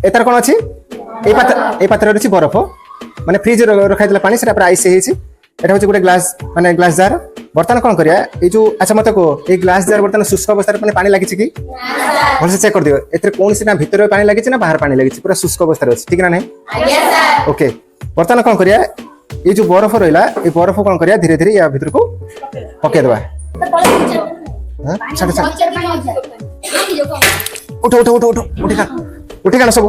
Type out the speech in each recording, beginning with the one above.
एतार कौन अच्छी ए पात्र रही बरफ माने फ्रिज रखाई पानी से आइस एटा हूँ गोटे ग्लास माने ग्लास जार बर्तमान कौन करिया ये जो अच्छा मत को ये ग्लास जार बर्तमान शुष्क अवस्था माने पानी लगी कि भल से चेक कर दियो एथरे कौन सी ना भीतर पानी लगी ना बाहर पानी लगी पूरा शुष्क अवस्था अच्छी ठीक ना नहीं ओके बर्तमान कौन करिया ये जो बरफ रहा ये बरफ कौन करिया धीरे धीरे या भीतर को पके दबा उठ उठ उठ उठ उठी का सब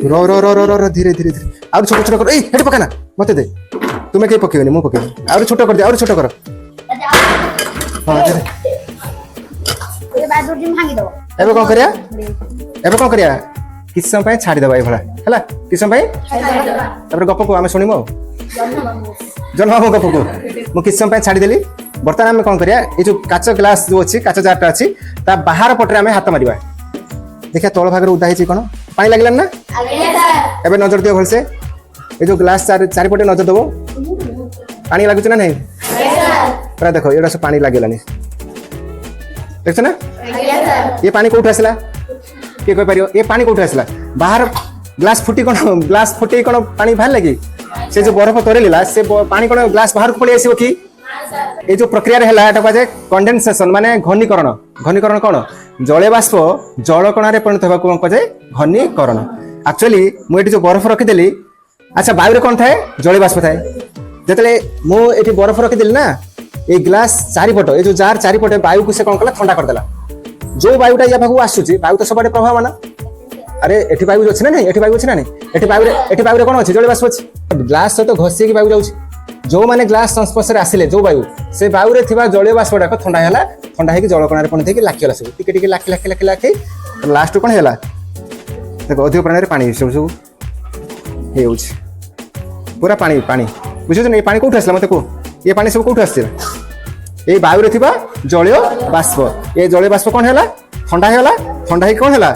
रो रो रो रो रो धीरे धीरे धीरे और छोट छोट कर ए पकाना मत दे तुम्हें कहीं पकेबनी मु पकेबी और छोट कर दे और छोट कर हां एबे कौन करिया किस समय छाड़ी दबा भला हैला किस समय तापर गप को आमे सुनिमो जन्म गप को मु किस समय छाड़ी देली बर्तमान आमे कौन करिया ये जो काच ग्लास जो अच्छी काच जारटा अच्छी ता बाहर पटरे आमे हाथ मारिबा देखिए तल भाग उदा है कौन पानी लगे ना एबे नजर दियो भलसे ये जो ग्लास चारिपटे नजर दबो पानी लगुच ना नहीं पूरा देखो ये सब पानी लगेलानी देख ना ये पानी कौट आसला किए कह पार ये पानी कौट आसला बाहर ग्लास फुटी कौन पानी बाहर लगी से जो बरफ तरेला से पानी कौन ग्लास बाहर को पड़े आसो कि ये जो प्रक्रिया है कहुए कंडेनसेशन माने घनीकरण कौन जले बाष्प जल कणारे परिणत होगा कौन कहुए घनीकरण एक्चुअली मुझे जो बरफ रखीदेली अच्छा वायु कौन थाए जले बाष्प थाए जिते मुझे बरफ रखीदेली ना ये ग्लास चारिपट ये जो जार चारिपटे वायु को से कौन कला ठंडा करदेला जो वायुटा या पाखु आसूची वायु तो सब प्रभाव माना अरे एठी वायु अच्छी ना नहीं एठी वायु अच्छी ना नहीं एठी वायु कौन अच्छी जले बाष्प अच्छी ग्लास सहित घसी वायु जाऊँगी जो माने ग्लास संस्पर्श आसिले जो वायु से वायु रे थिबा जलीय बाष्प डाक ठंडा है ठंडा है जल कणार पणि थी लाखिगला सब टिके टिके lucky lucky lucky lucky last कौन है देखो अधिक परिमाण पानी सब सब हे पूरा पानी पानी बुझे ये पानी कौट आसला मत को ये पानी सब कौट आसला ये वायु रे थिबा जलीय बाष्प ये जलीय बाष्प कौन है ठंडा है ठंडा है कौन है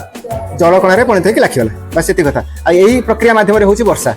जल कणार पणि थी लाखिगला बस ये कथा यही प्रक्रिया माध्यम होची वर्षा।